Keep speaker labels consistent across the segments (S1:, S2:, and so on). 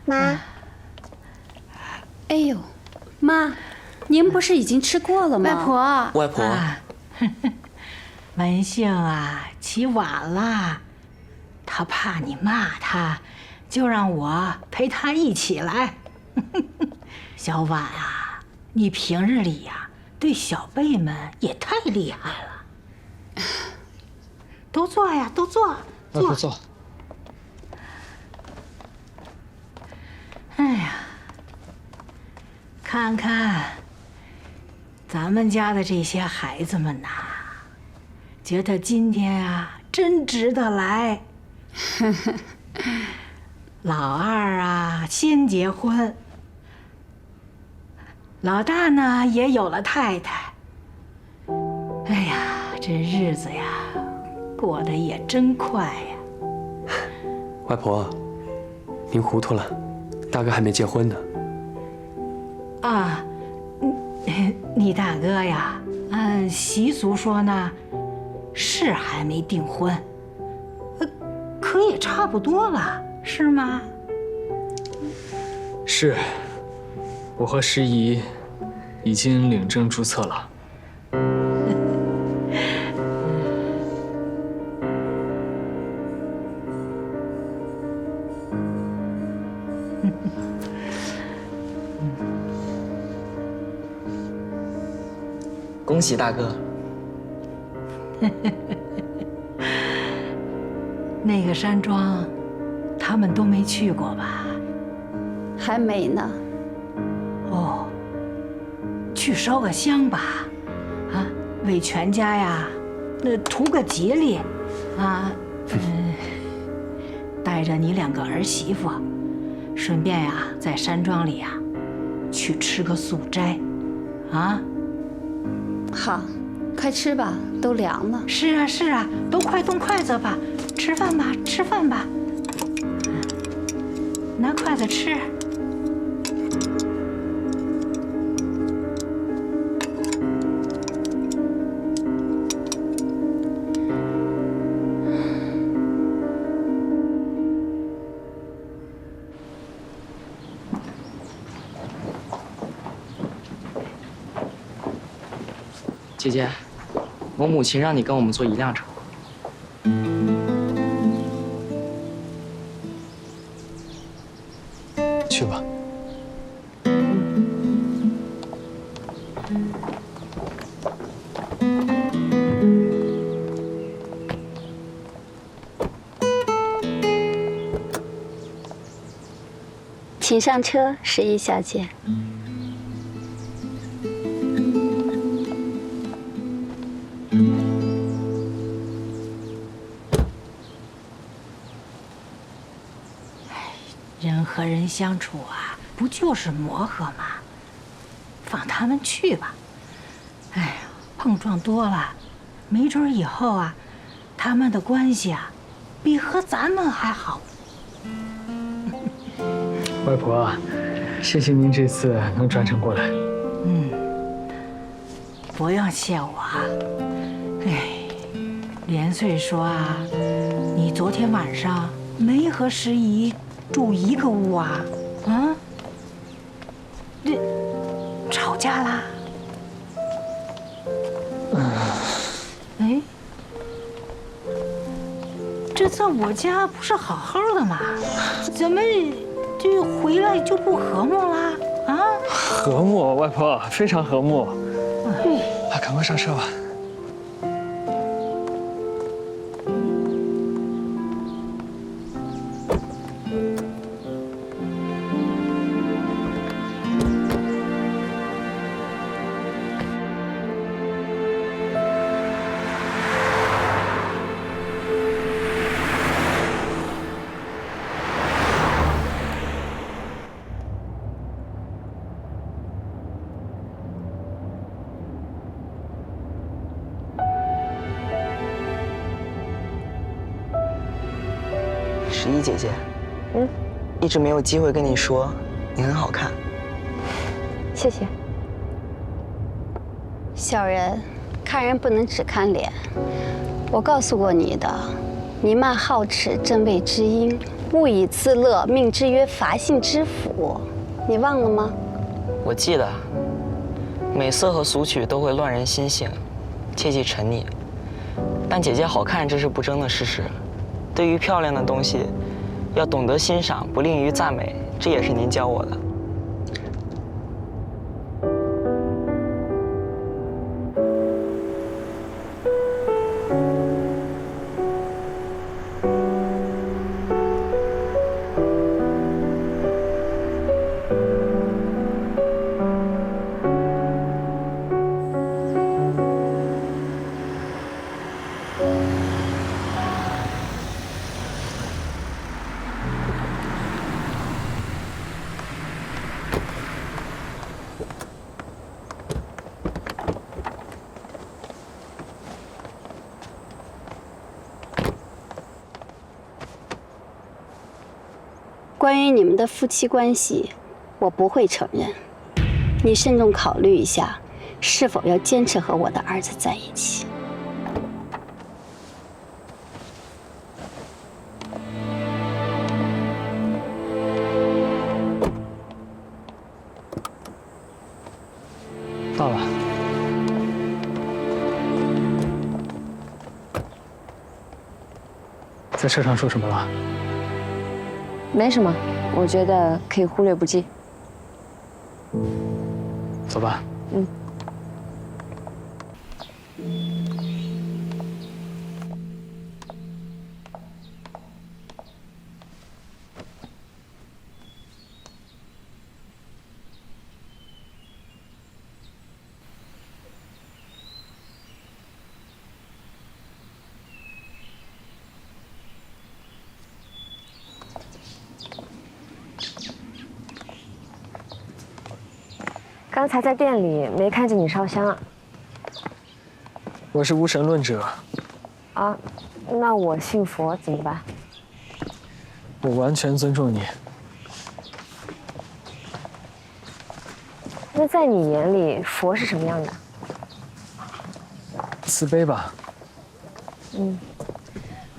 S1: 妈。
S2: 哎呦，妈，您不是已经吃过了吗？
S3: 外婆，
S4: 文杏啊，起晚了，他怕你骂他，就让我陪他一起来。小婉啊，你平日里呀，对小辈们也太厉害了。都坐呀，都坐，
S5: 外婆坐。
S4: 哎呀，看看咱们家的这些孩子们呐，觉得今天啊真值得来。老二啊先结婚，老大呢也有了太太。哎呀，这日子呀过得也真快呀。
S3: 外婆，您糊涂了，大哥还没结婚呢。
S4: 啊，你大哥呀，按习俗说呢，是还没订婚，可也差不多了，是吗？
S5: 是，我和师姨已经领证注册了。
S6: 恭喜大哥！
S4: 那个山庄，他们都没去过吧？
S2: 还没呢。
S4: 哦，去烧个香吧，啊，为全家呀，图个吉利，啊，带着你2个儿媳妇，顺便呀，在山庄里呀，去吃个素斋，啊。
S2: 好，快吃吧，都凉了。
S4: 是啊，是啊，都快动筷子吧，吃饭吧，吃饭吧，拿筷子吃。
S6: 姐姐，我母亲让你跟我们坐一辆车。
S5: 去吧。
S2: 请上车，十一小姐。
S4: 人和人相处啊，不就是磨合吗？放他们去吧。哎呀，碰撞多了，没准以后啊，他们的关系啊，比和咱们还好。
S5: 外婆，谢谢您这次能专程过来。
S4: 不用谢我。哎，连岁说啊，你昨天晚上没和师姨住一个屋啊？啊？这吵架啦？哎，这在我家不是好好的吗？怎么就回来就不和睦啦？啊？
S5: 和睦，外婆非常和睦。赶快上车吧。
S6: 十一姐姐，一直没有机会跟你说，你很好看。
S1: 谢谢。
S2: 小人，看人不能只看脸。我告诉过你的，你骂皓齿正位知音，物以自乐，命之曰伐姓之府，你忘了吗？
S6: 我记得，美色和俗曲都会乱人心性，切忌沉溺。但姐姐好看，这是不争的事实。对于漂亮的东西，要懂得欣赏，不吝于赞美，这也是您教我的。
S2: 关于你们的夫妻关系，我不会承认。你慎重考虑一下，是否要坚持和我的儿子在一起。
S5: 到了。在车上说什么了？
S1: 没什么，我觉得可以忽略不计。
S5: 走吧。
S1: 嗯。刚才在店里没看见你烧香啊。
S5: 我是无神论者。
S1: 啊，那我信佛怎么办？
S5: 我完全尊重你。
S1: 那在你眼里，佛是什么样的？
S5: 慈悲吧。
S1: 嗯，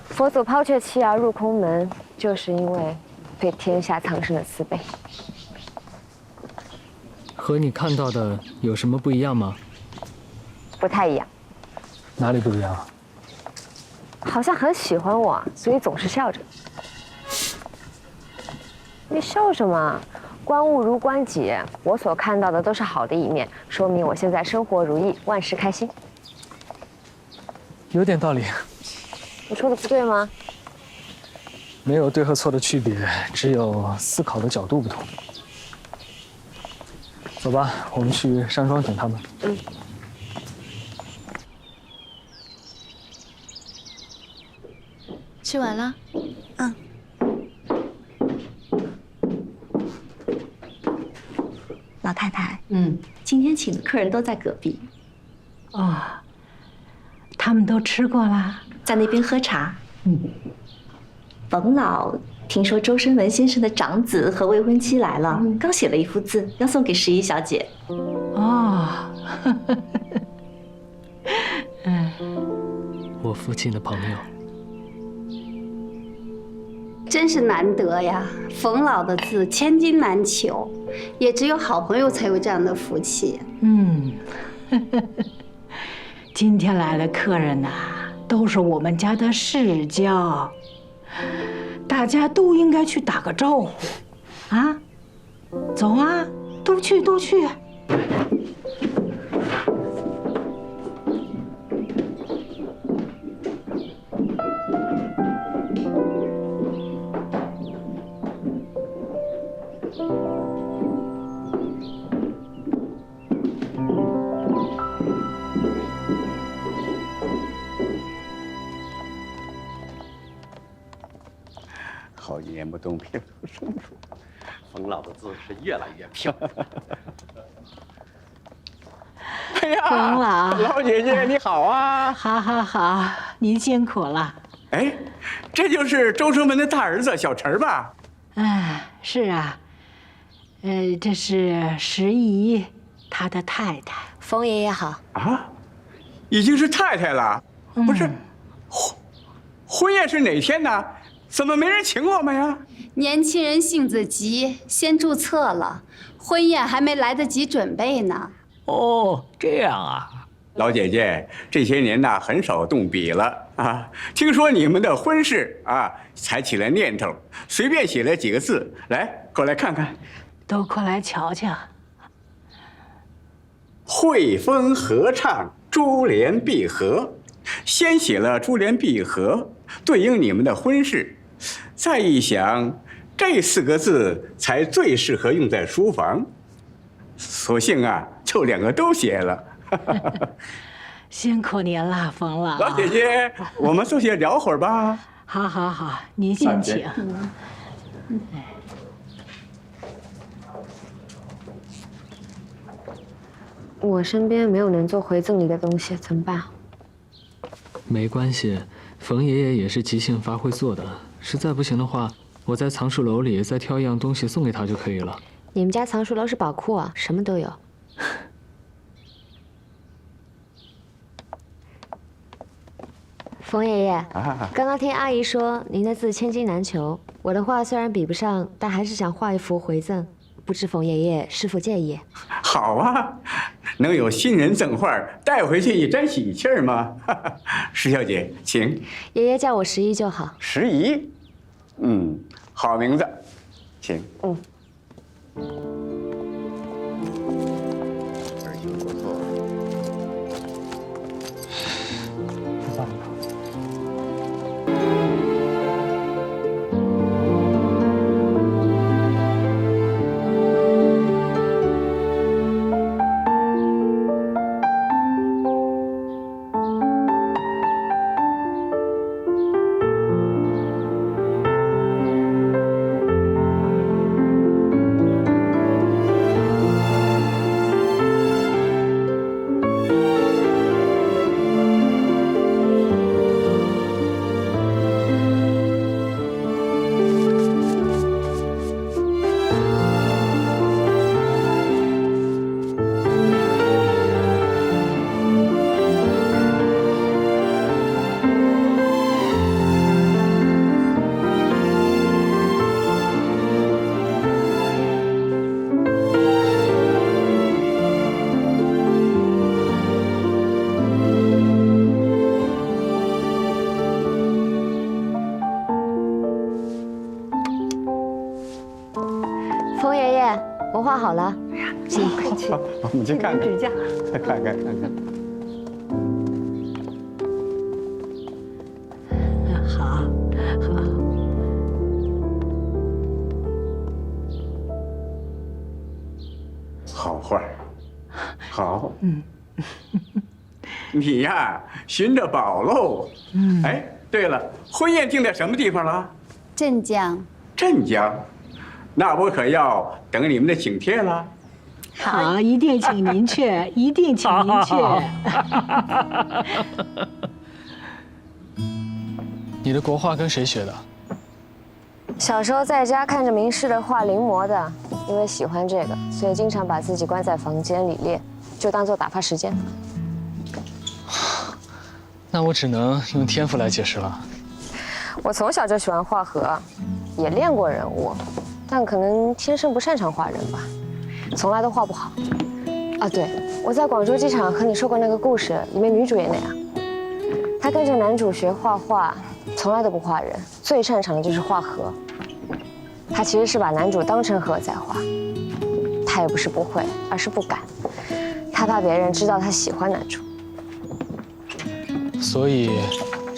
S1: 佛祖抛却妻儿入空门，就是因为对天下苍生的慈悲。
S5: 和你看到的有什么不一样吗？
S1: 不太一样。
S5: 哪里不一样？
S1: 好像很喜欢我，所以总是笑着。你笑什么？观物如观己，我所看到的都是好的一面，说明我现在生活如意，万事开心。
S5: 有点道理。
S1: 我说的不对吗？
S5: 没有对和错的区别，只有思考的角度不同。走吧，我们去山庄等他们。
S1: 嗯。
S7: 吃完了？
S2: 嗯。
S7: 老太太，今天请的客人都在隔壁。
S4: 哦，他们都吃过了，
S7: 在那边喝茶。冯老听说周生文先生的长子和未婚妻来了，刚写了一幅字，要送给十一小姐。
S4: 哦，
S5: 我父亲的朋友。
S2: 真是难得呀！冯老的字千金难求，也只有好朋友才有这样的福气。
S4: 今天来的客人呐，都是我们家的世交，大家都应该去打个招呼，啊！走啊，都去都去。
S8: 好言不动，偏不生出。冯老的字是越来越漂亮。
S4: 哎呀，冯老，
S8: 老姐姐你好啊！
S4: 好，好，好，您辛苦了。
S8: 哎，这就是周生文的大儿子小陈吧？
S4: 是啊，这是石姨，她的太太。
S1: 冯爷爷好
S8: 啊，已经是太太了，不是？婚宴是哪天呢？
S9: 怎么没人请我们呀？
S2: 年轻人性子急，先注册了，婚宴还没来得及准备呢。
S10: 哦，这样啊。
S9: 老姐姐，这些年呐，很少动笔了啊。听说你们的婚事啊，才起了念头，随便写了几个字，来，过来看看。
S4: 都快来瞧瞧。
S9: 汇丰合唱珠联璧合，先写了珠联璧合，对应你们的婚事。再一想，这4个字才最适合用在书房，索性啊，就2个都写了。
S4: 辛苦您了，冯老。
S9: 老姐姐，我们坐下聊会儿吧。
S4: 好，好，好，您先请。
S1: 我身边没有能做回赠礼的东西，怎么办？
S5: 没关系，冯爷爷也是即兴发挥做的。实在不行的话，我在藏书楼里再挑一样东西送给他就可以了。
S1: 你们家藏书楼是宝库啊，什么都有。冯爷爷，刚刚听阿姨说您的字千金难求，我的画虽然比不上，但还是想画一幅回赠，不知冯爷爷是否介意？
S9: 好啊，能有新人赠画带回去一沾喜气儿吗？石小姐，请。
S1: 爷爷叫我11就好。
S9: 11，好名字，请。儿媳不错。
S1: 冯爷爷，我画好了。请，快去。
S9: 我们去看看，
S1: 指教，
S9: 看看。
S4: 好，好。
S9: 好画，好。你呀，寻着宝喽。哎，对了，婚宴定在什么地方了？
S2: 镇江。
S9: 镇江，那我可要等你们的请帖了。
S4: 好，一定请您去，一定请您去。
S5: 你的国画跟谁学的？
S1: 小时候在家看着名师的画临摹的，因为喜欢这个，所以经常把自己关在房间里练，就当做打发时间。
S5: 那我只能用天赋来解释了。
S1: 我从小就喜欢画河，也练过人物，但可能天生不擅长画人吧，从来都画不好。啊，对，我在广州机场和你说过那个故事，里面女主也那样。她跟着男主学画画，从来都不画人，最擅长的就是画河。她其实是把男主当成河在画，她也不是不会，而是不敢。她怕别人知道她喜欢男主。
S5: 所以，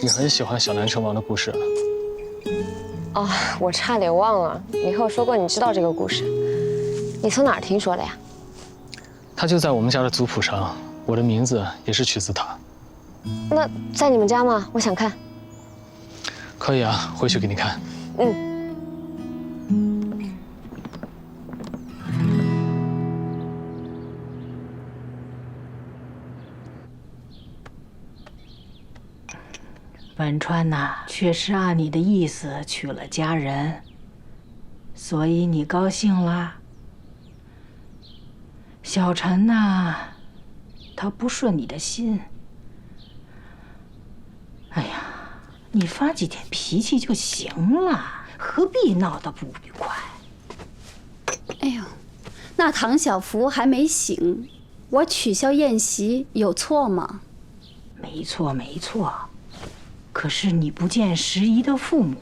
S5: 你很喜欢小南城王的故事。
S1: 哦，我差点忘了，你和我说过你知道这个故事，你从哪儿听说的呀？
S5: 他就在我们家的族谱上，我的名字也是取自他。
S1: 那在你们家吗？我想看。
S5: 可以啊，回去给你看。
S4: 文川呐，确实按你的意思娶了佳人，所以你高兴啦。小陈呐，他不顺你的心。哎呀，你发几天脾气就行了，何必闹得不愉快？
S2: 哎呦，那唐小福还没醒，我取消宴席有错吗？
S4: 没错，没错。可是你不见时宜的父母，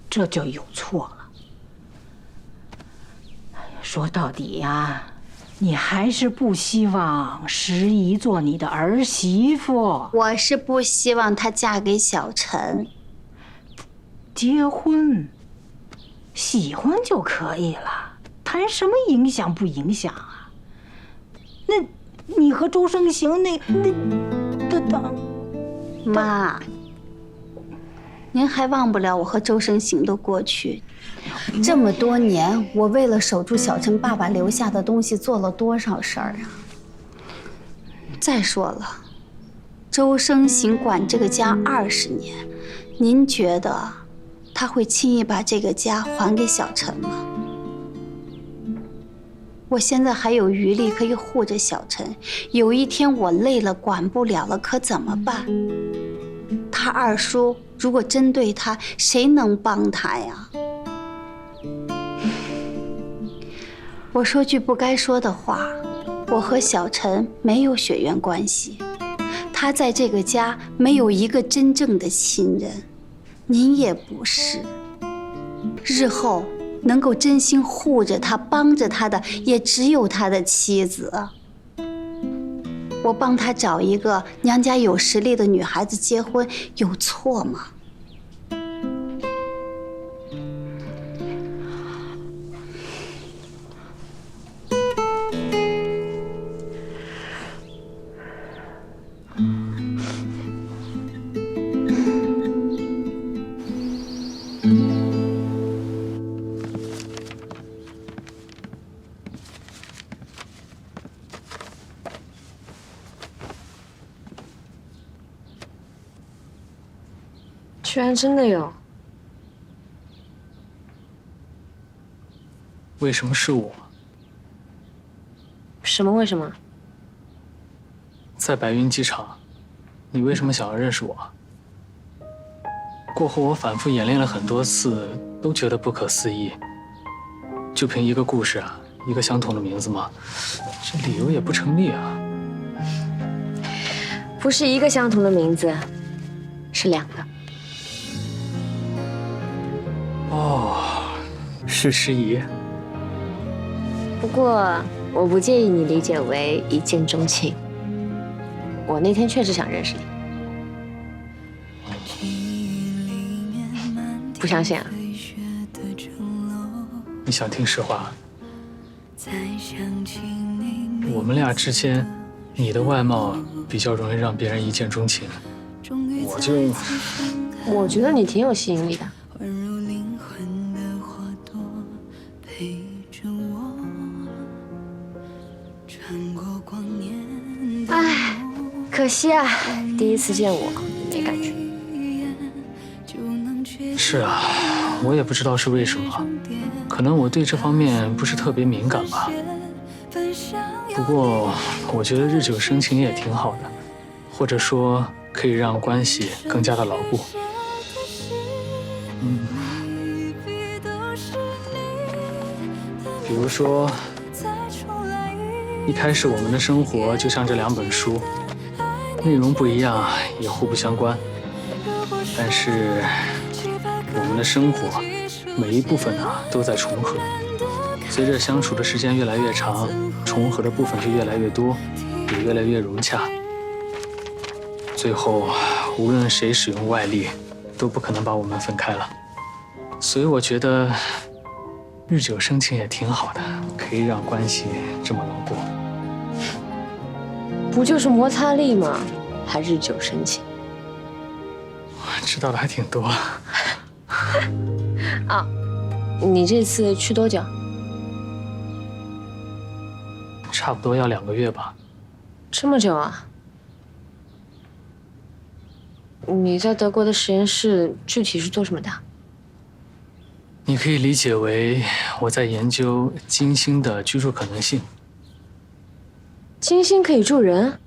S4: 这就有错了。哎呀，说到底呀，你还是不希望时宜做你的儿媳妇。
S2: 我是不希望她嫁给小陈。
S4: 结婚，喜欢就可以了，谈什么影响不影响啊？那，你和周生行那
S2: 妈，您还忘不了我和周生行的过去。这么多年，我为了守住小陈爸爸留下的东西，做了多少事儿啊！再说了，周生行管这个家20年，您觉得他会轻易把这个家还给小陈吗？我现在还有余力可以护着小陈，有一天我累了管不了了，可怎么办？他二叔如果针对他，谁能帮他呀？我说句不该说的话，我和小陈没有血缘关系，他在这个家没有一个真正的亲人，您也不是。日后能够真心护着他、帮着他的，也只有他的妻子。我帮他找一个娘家有实力的女孩子结婚，有错吗？
S1: 居然真的有！
S5: 为什么是我？
S1: 什么？为什么？
S5: 在白云机场，你为什么想要认识我？过后我反复演练了很多次，都觉得不可思议。就凭一个故事啊，一个相同的名字吗？这理由也不成立啊。
S1: 不是一个相同的名字，是2个。
S5: 哦，是诗怡。
S1: 不过我不介意你理解为一见钟情。我那天确实想认识你。不相信啊？
S5: 你想听实话？我们俩之间，你的外貌比较容易让别人一见钟情，
S1: 我觉得你挺有吸引力的。唉，可惜啊，第一次见我没感觉。
S5: 是啊，我也不知道是为什么，可能我对这方面不是特别敏感吧。不过我觉得日久生情也挺好的，或者说可以让关系更加的牢固。比如说，一开始我们的生活就像这2本书，内容不一样，也互不相关。但是我们的生活每一部分都在重合，随着相处的时间越来越长，重合的部分就越来越多，也越来越融洽。最后，无论谁使用外力，都不可能把我们分开了。所以我觉得日久生情也挺好的，可以让关系这么牢固。
S1: 不就是摩擦力吗？还日久生情？
S5: 知道的还挺多。
S1: 啊，你这次去多久？
S5: 差不多要2个月吧。
S1: 这么久啊？你在德国的实验室具体是做什么的？
S5: 你可以理解为我在研究金星的居住可能性。
S1: 金星可以住人？